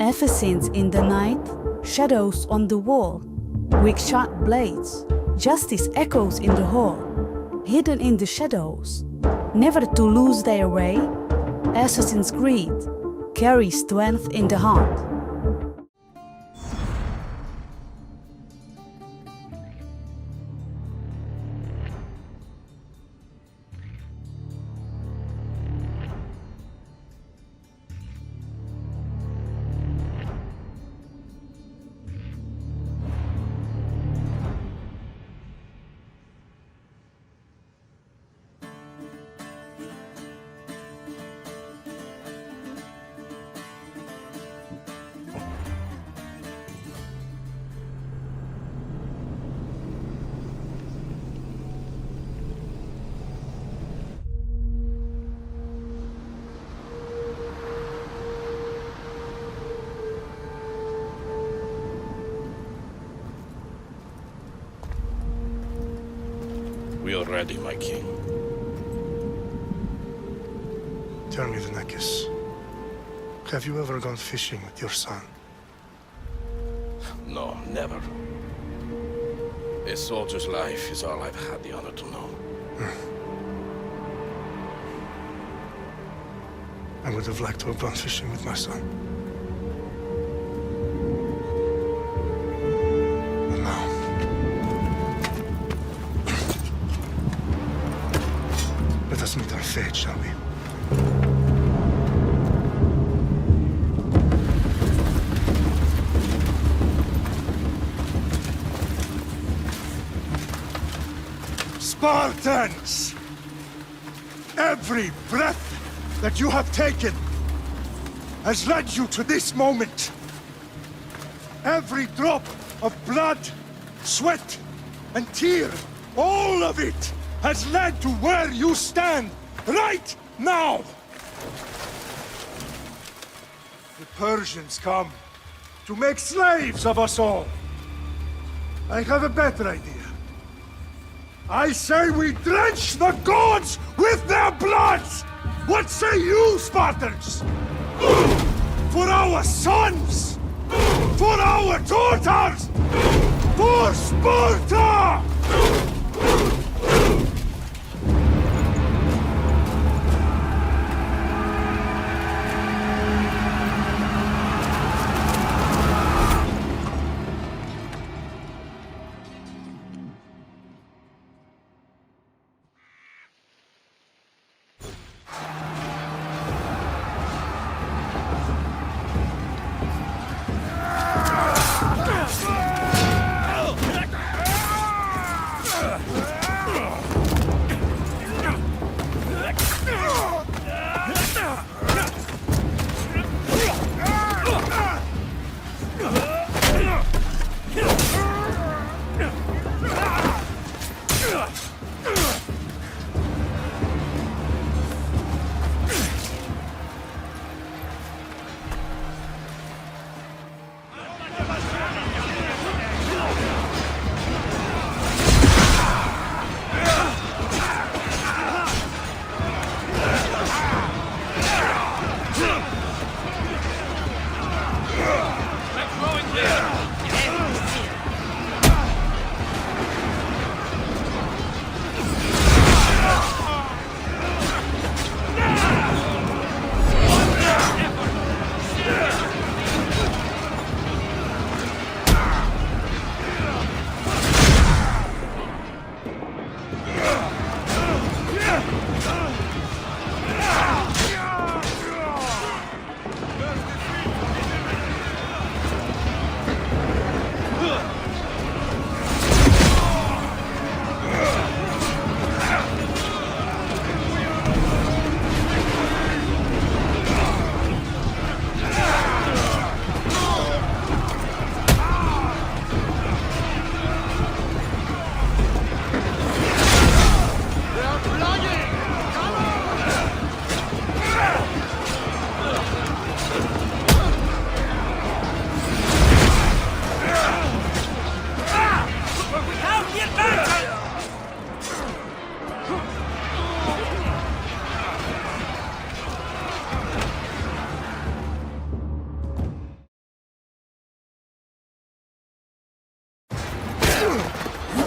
Ever since in the night, shadows on the wall, with sharp blades, justice echoes in the hall, hidden in the shadows, never to lose their way, Assassin's Creed carries strength in the heart. We are ready, my king. Tell me, Vinakis, have you ever gone fishing with your son? No, never. A soldier's life is all I've had the honor to know. I would have liked to have gone fishing with my son. But now... let us meet our fate, shall we? Spartans! Every breath that you have taken has led you to this moment. Every drop of blood, sweat, and tear, all of it has led to where you stand right now. The Persians come to make slaves of us all. I have a better idea. I say we drench the gods with their bloods! What say you, Spartans? For our sons! For our daughters! For Sparta!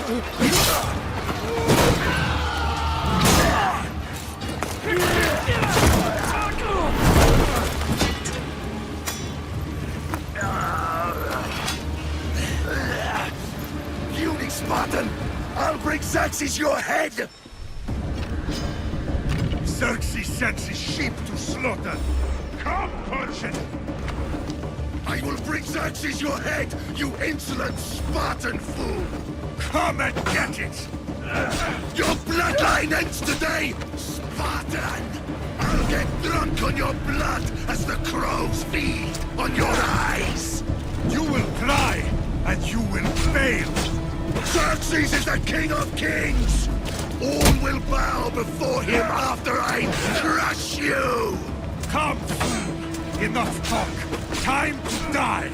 Puny Spartan! I'll bring Xerxes your head! Xerxes sends his sheep to slaughter. Come, Persian! I will bring Xerxes your head, you insolent Spartan fool! Come and get it! Your bloodline ends today, Spartan! I'll get drunk on your blood as the crows feed on your eyes! You will try, and you will fail! Xerxes is the king of kings! All will bow before him after I crush you! Come, fool! Enough talk! Time to die!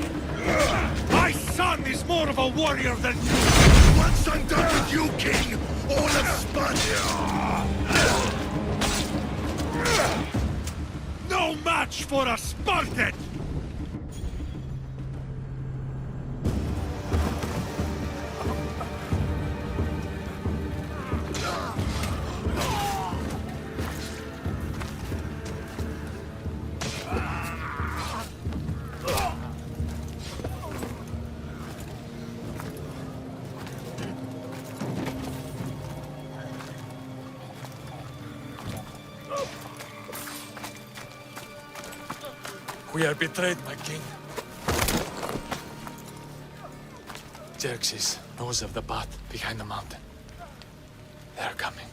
My son is more of a warrior than you! Once I'm done with you, king, all of Sparta! No match for a Spartan! We are betrayed, my king. Xerxes knows of the path behind the mountain. They're coming.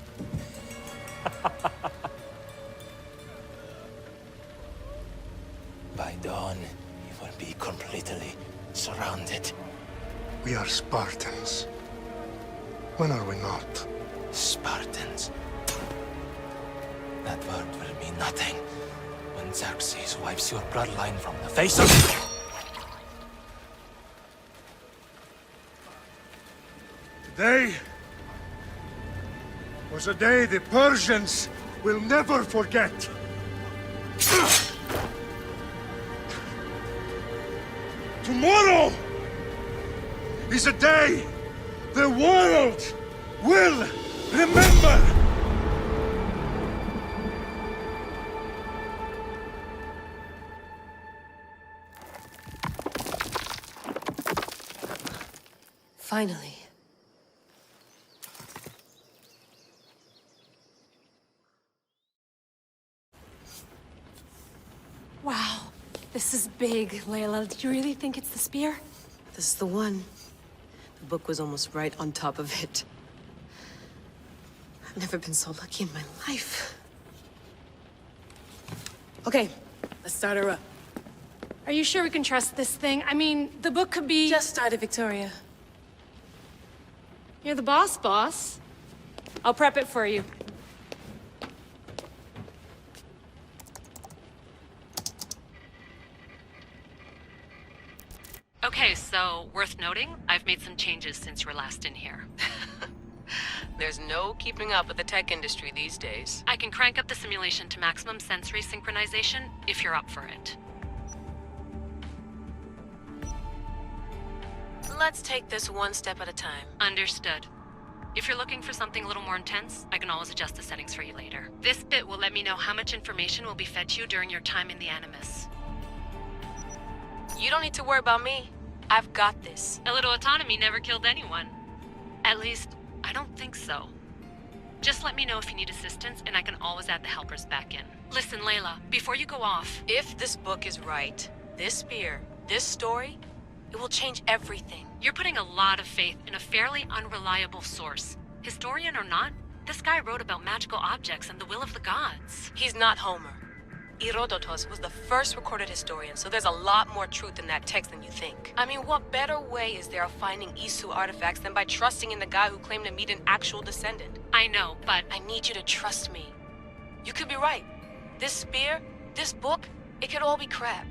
By dawn, you will be completely surrounded. We are Spartans. When are we not? Spartans. That word will mean nothing when Xerxes wipes your bloodline from the face of... Today was a day the Persians will never forget. Tomorrow is a day the world will remember. Finally. Wow, this is big, Layla. Do you really think it's the spear? This is the one. The book was almost right on top of it. I've never been so lucky in my life. Okay, let's start her up. Are you sure we can trust this thing? I mean, the book could be... Just started, Victoria. You're the boss. I'll prep it for you. Okay, so worth noting, I've made some changes since you were last in here. There's no keeping up with the tech industry these days. I can crank up the simulation to maximum sensory synchronization if you're up for it. Let's take this one step at a time. Understood. If you're looking for something a little more intense, I can always adjust the settings for you later. This bit will let me know how much information will be fed to you during your time in the Animus. You don't need to worry about me. I've got this. A little autonomy never killed anyone. At least, I don't think so. Just let me know if you need assistance, and I can always add the helpers back in. Listen, Layla, before you go off... If this book is right, this spear, this story, it will change everything. You're putting a lot of faith in a fairly unreliable source. Historian or not, this guy wrote about magical objects and the will of the gods. He's not Homer. Herodotus was the first recorded historian, so there's a lot more truth in that text than you think. I mean, what better way is there of finding Isu artifacts than by trusting in the guy who claimed to meet an actual descendant? I know, but... I need you to trust me. You could be right. This spear, this book, it could all be crap.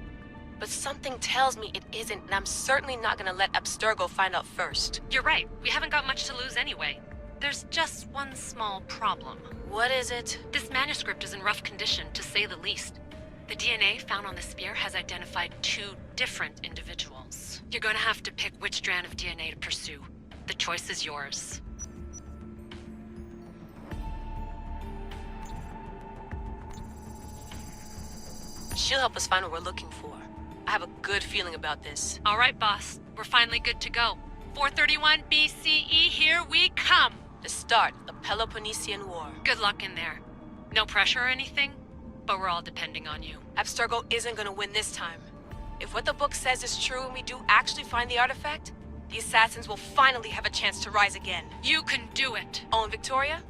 But something tells me it isn't, and I'm certainly not gonna let Abstergo find out first. You're right. We haven't got much to lose anyway. There's just one small problem. What is it? This manuscript is in rough condition, to say the least. The DNA found on the spear has identified 2 different individuals. You're going to have to pick which strand of DNA to pursue. The choice is yours. She'll help us find what we're looking for. I have a good feeling about this. All right, boss. We're finally good to go. 431 BCE, here we come! The start of the Peloponnesian War. Good luck in there. No pressure or anything, but we're all depending on you. Abstergo isn't gonna win this time. If what the book says is true and we do actually find the artifact, the assassins will finally have a chance to rise again. You can do it! Oh, and Victoria?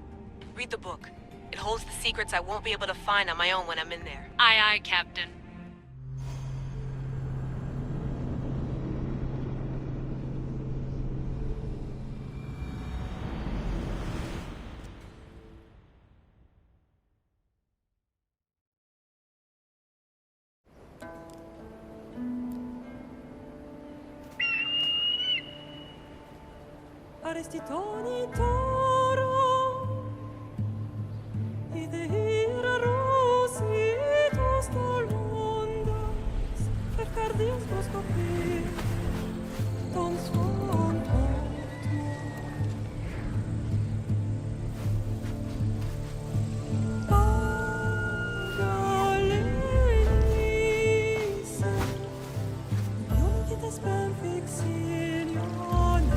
Read the book. It holds the secrets I won't be able to find on my own when I'm in there. Aye, aye, Captain. Arestitoni toro, ideira rositos dolondas, percardias boskopir, ton svon tortmo. Agalenisa, ionitas perfectioniones.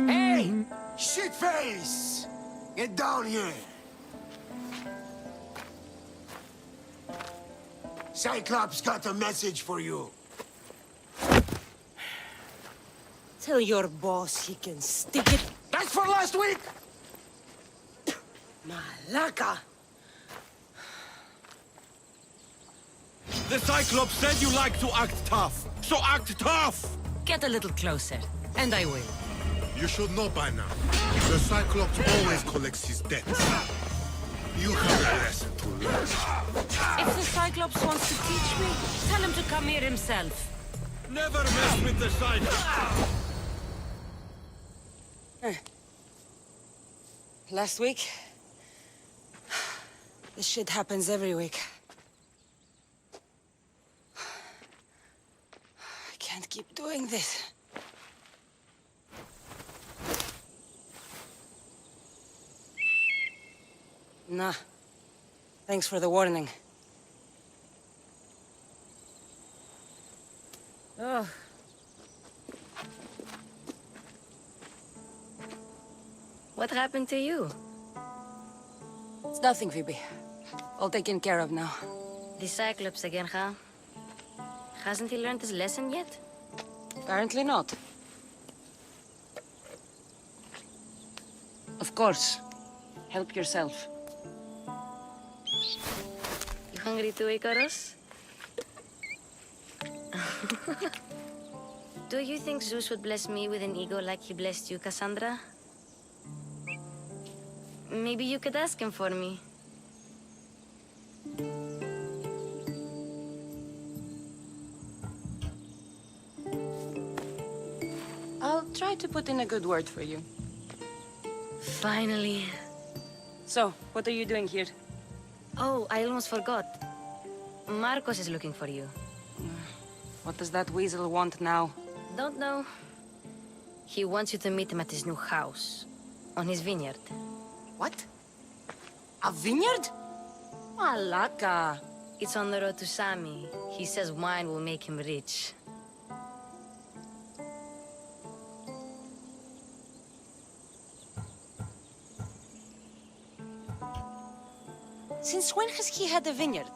Hey! Shitface! Get down here! Cyclops got a message for you. Tell your boss he can stick it. That's for last week! Malaka! The Cyclops said you like to act tough, so act tough! Get a little closer, and I will. You should know by now. The Cyclops always collects his debts. You have a lesson to learn. If the Cyclops wants to teach me, tell him to come here himself. Never mess with the Cyclops! Last week? This shit happens every week. I can't keep doing this. Nah. Thanks for the warning. Oh. What happened to you? It's nothing, Phoebe. All taken care of now. The Cyclops again, huh? Hasn't he learned his lesson yet? Apparently not. Of course. Help yourself. You hungry too, Icarus? Do you think Zeus would bless me with an ego like he blessed you, Cassandra? Maybe you could ask him for me. I'll try to put in a good word for you. Finally. So, what are you doing here? Oh, I almost forgot. Marcos is looking for you. What does that weasel want now? Don't know. He wants you to meet him at his new house. On his vineyard. What? A vineyard? Malaka. It's on the road to Sami. He says wine will make him rich. Since when has he had a vineyard?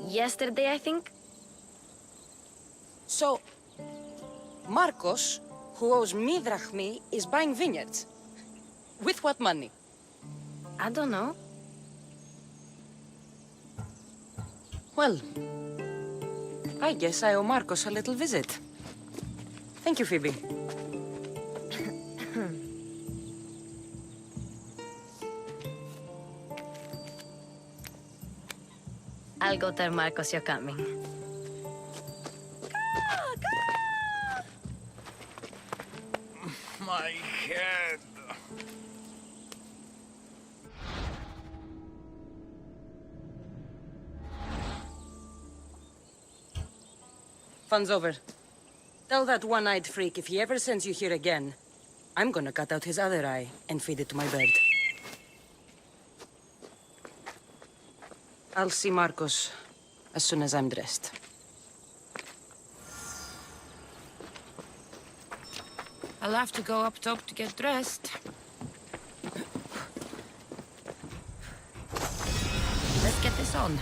Yesterday, I think? So, Marcos, who owes me drachmi, is buying vineyards. With what money? I don't know. Well, I guess I owe Marcos a little visit. Thank you, Phoebe. I'll go tell Marcos you're coming. My head. Fun's over. Tell that one-eyed freak if he ever sends you here again, I'm gonna cut out his other eye and feed it to my bird. I'll see Marcos as soon as I'm dressed. I'll have to go up top to get dressed. Let's get this on.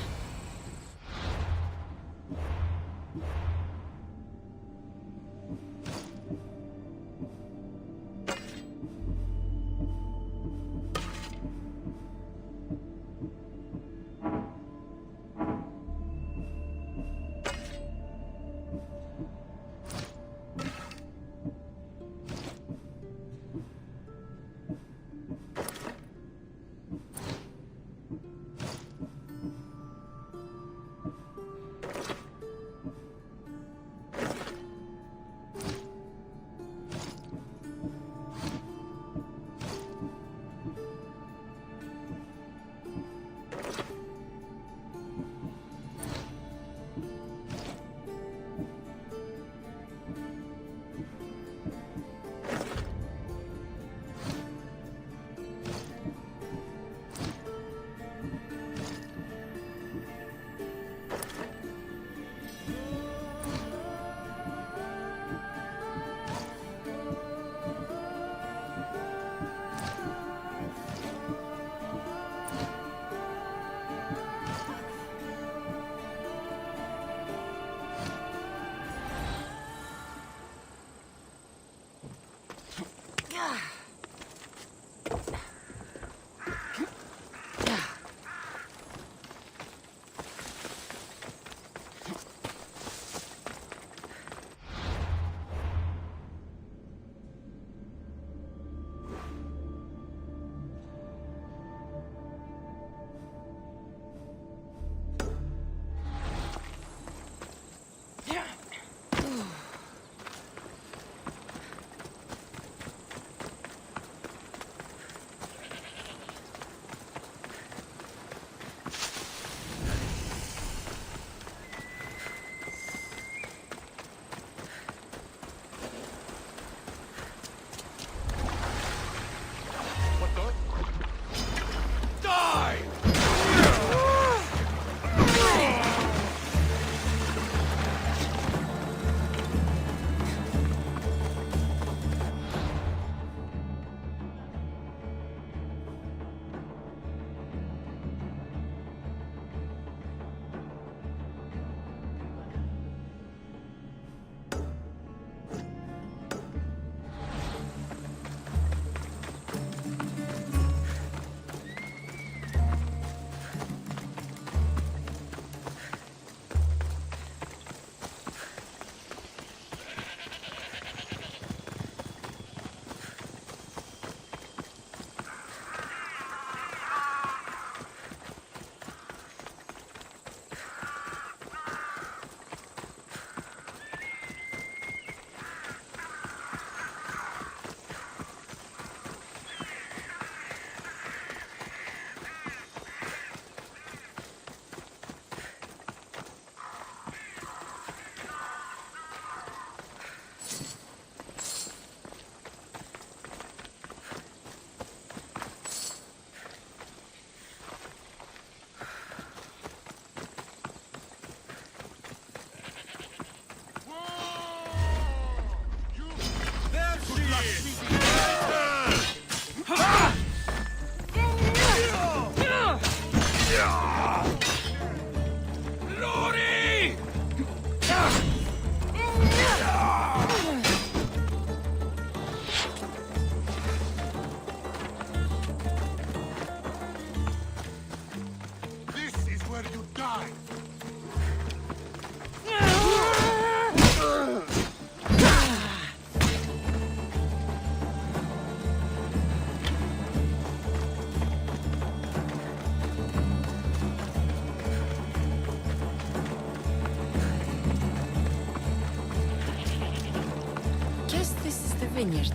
vineyard.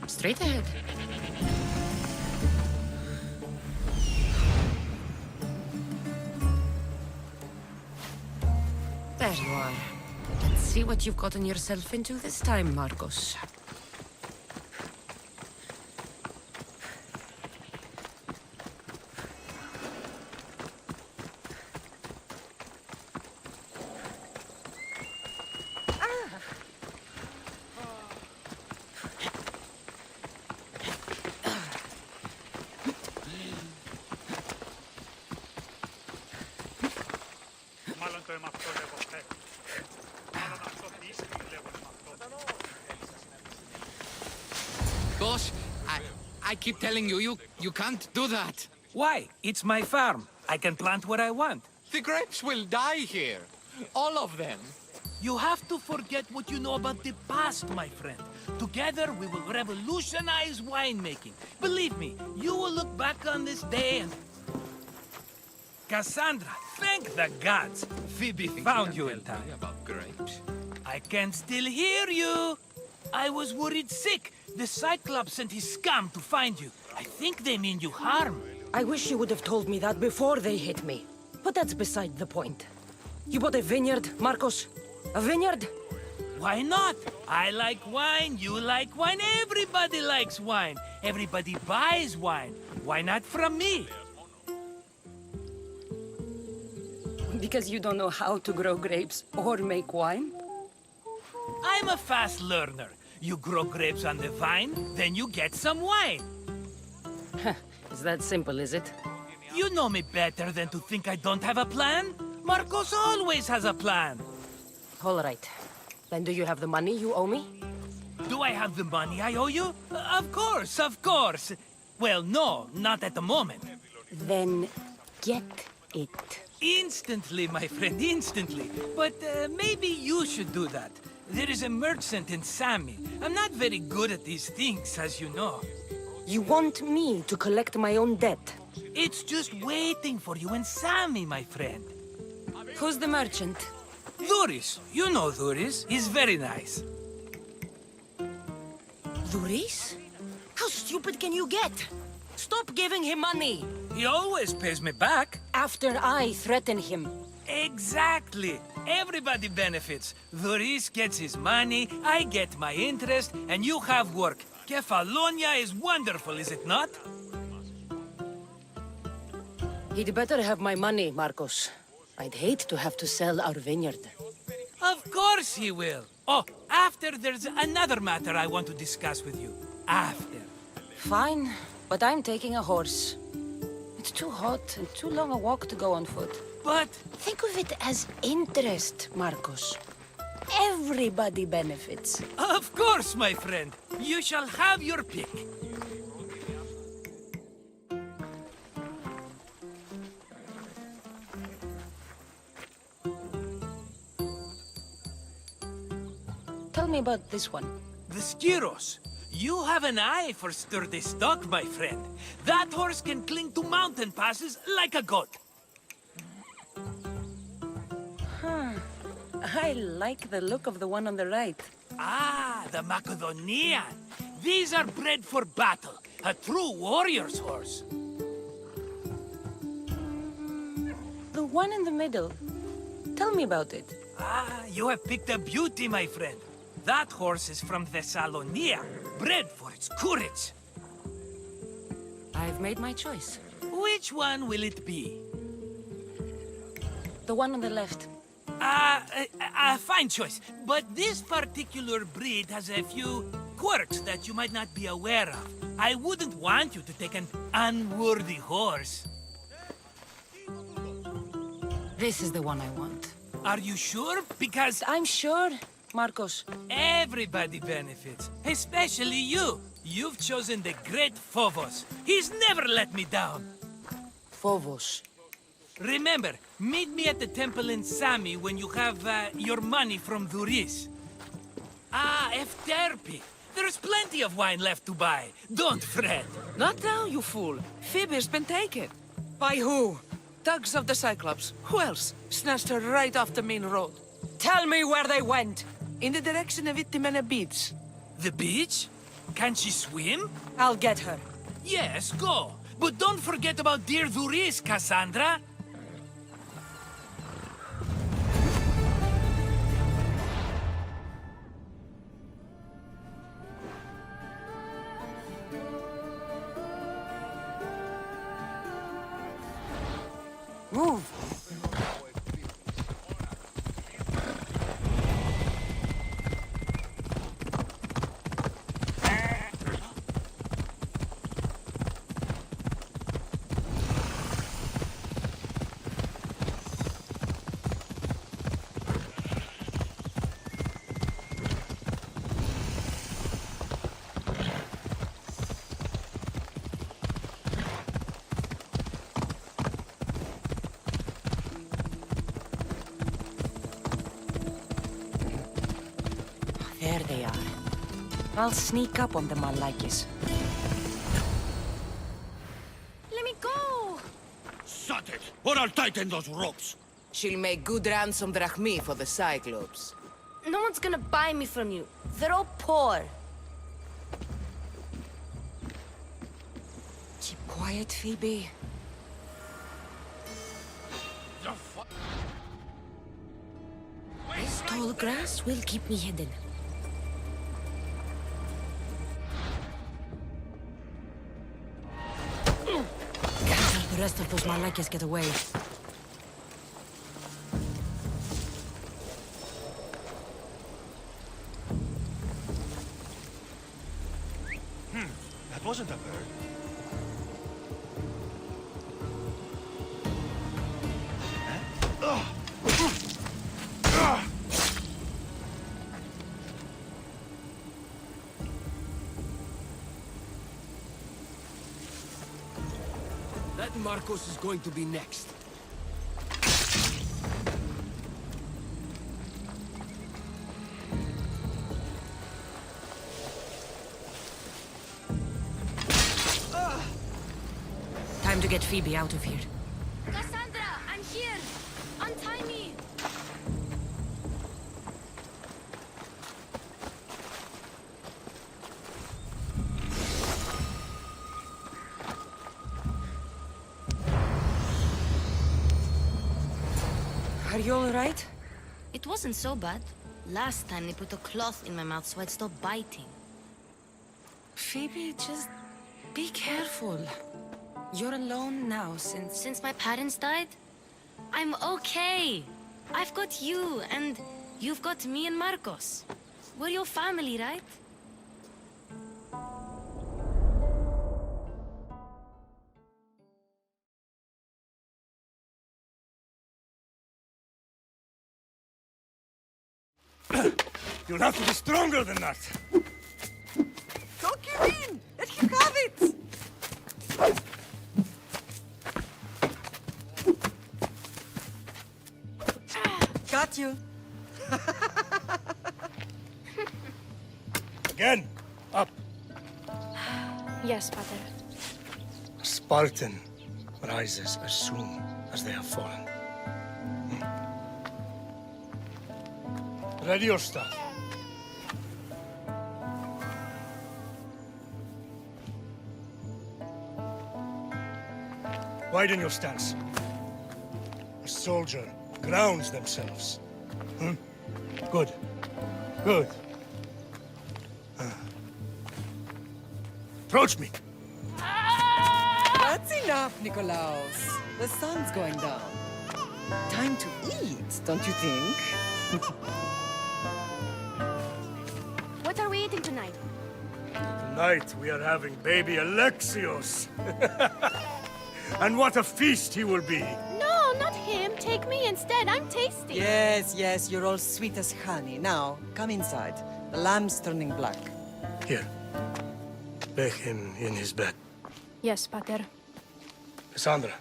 Straight ahead. There you are. Let's see what you've gotten yourself into this time, Marcos. Boss, I keep telling you, you can't do that. Why? It's my farm. I can plant what I want. The grapes will die here. All of them. You have to forget what you know about the past, my friend. Together, we will revolutionize winemaking. Believe me, you will look back on this day and... Cassandra, thank the gods! Phoebe found you in time. About grapes? I can still hear you! I was worried sick. The Cyclops sent his scum to find you. I think they mean you harm. I wish you would have told me that before they hit me. But that's beside the point. You bought a vineyard, Marcos? A vineyard? Why not? I like wine, you like wine, everybody likes wine. Everybody buys wine. Why not from me? Because you don't know how to grow grapes or make wine? I'm a fast learner. You grow grapes on the vine, then you get some wine. It's that simple, is it? You know me better than to think I don't have a plan. Marcos always has a plan. All right. Then do you have the money you owe me? Do I have the money I owe you? Of course, of course. Well, no, not at the moment. Then get it. Instantly, my friend, instantly. But maybe you should do that. There is a merchant in Sami. I'm not very good at these things, as you know. You want me to collect my own debt? It's just waiting for you in Sami, my friend. Who's the merchant? Duris. You know Duris. He's very nice. Duris? How stupid can you get? Stop giving him money! He always pays me back. After I threaten him. Exactly. Everybody benefits. Duris gets his money, I get my interest, and you have work. Kefalonia is wonderful, is it not? He'd better have my money, Marcos. I'd hate to have to sell our vineyard. Of course he will. Oh, after there's another matter I want to discuss with you. After. Fine, but I'm taking a horse. It's too hot and too long a walk to go on foot. But... think of it as interest, Marcos. Everybody benefits. Of course, my friend. You shall have your pick. Tell me about this one. The Skiros. You have an eye for sturdy stock, my friend. That horse can cling to mountain passes like a goat. I like the look of the one on the right. Ah, the Macedonian. These are bred for battle. A true warrior's horse. The one in the middle. Tell me about it. Ah, you have picked a beauty, my friend. That horse is from Thessalonia, bred for its courage. I've made my choice. Which one will it be? The one on the left. Fine choice. But this particular breed has a few quirks that you might not be aware of. I wouldn't want you to take an unworthy horse. This is the one I want. Are you sure? Because... I'm sure, Marcos. Everybody benefits, especially you. You've chosen the great Phobos. He's never let me down. Phobos. Remember, meet me at the temple in Sami when you have your money from Duris. Ah, Efterpi. There's plenty of wine left to buy. Don't fret. Not now, you fool. Phoebe's been taken. By who? Thugs of the Cyclops. Who else? Snatched her right off the main road. Tell me where they went. In the direction of Itimena Beach. The beach? Can she swim? I'll get her. Yes, go. But don't forget about dear Duris, Cassandra. Move. There they are. I'll sneak up on them, Malakis. Let me go! Shut it, or I'll tighten those ropes. She'll make good ransom drachmi for the Cyclops. No one's gonna buy me from you. They're all poor. Keep quiet, Phoebe. This tall grass will keep me hidden. Can't let the rest of those Malakias get away. That wasn't a bird. That Marcos is going to be next. Time to get Phoebe out of here. Cassandra, I'm here! Untie me! Are you all right? It wasn't so bad. Last time they put a cloth in my mouth so I'd stop biting. Phoebe, just be careful. You're alone now Since my parents died? I'm okay. I've got you, and you've got me and Marcos. We're your family, right? You'll have to be stronger than that. Don't give in! Let him have it! Got you. Again, up. Yes, Father. A Spartan rises as soon as they have fallen. Ready your staff. Widen your stance. A soldier grounds themselves. Good. Good. Approach me. That's enough, Nikolaos. The sun's going down. Time to eat, don't you think? What are we eating tonight? Tonight we are having baby Alexios. And what a feast he will be. No, not him. Take me instead. I'm tasty. Yes, yes, you're all sweet as honey. Now, come inside. The lamb's turning black. Here. Lay him in his bed. Yes, Pater. Cassandra.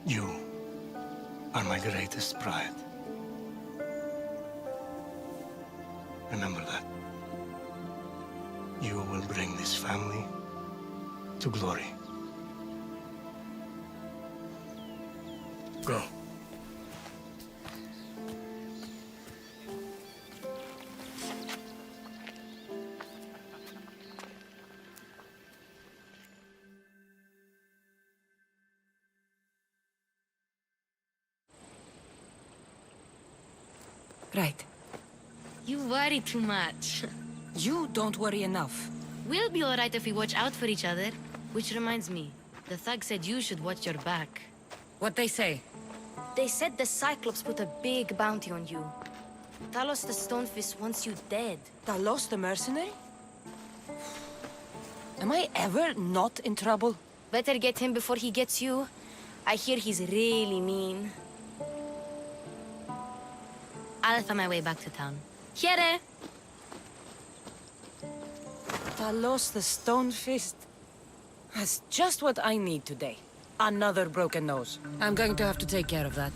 You are my greatest pride. Remember that. You will bring this family to glory. Go. Right. You worry too much. You don't worry enough. We'll be alright if we watch out for each other. Which reminds me, the thug said you should watch your back. What'd they say? They said the Cyclops put a big bounty on you. Talos the Stonefist wants you dead. Talos the mercenary? Am I ever not in trouble? Better get him before he gets you. I hear he's really mean. I'll find my way back to town. Here! Talos the Stonefist. That's just what I need today. Another broken nose. I'm going to have to take care of that.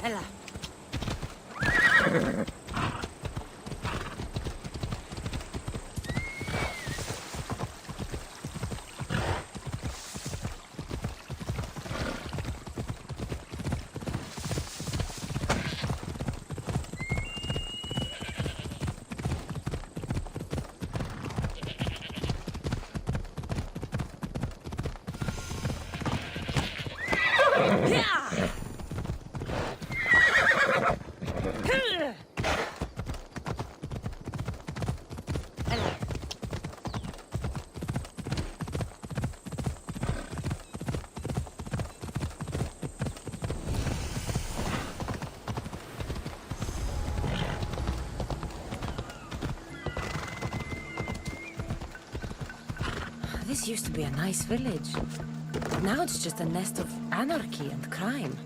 Ella. This used to be a nice village. But now it's just a nest of anarchy and crime.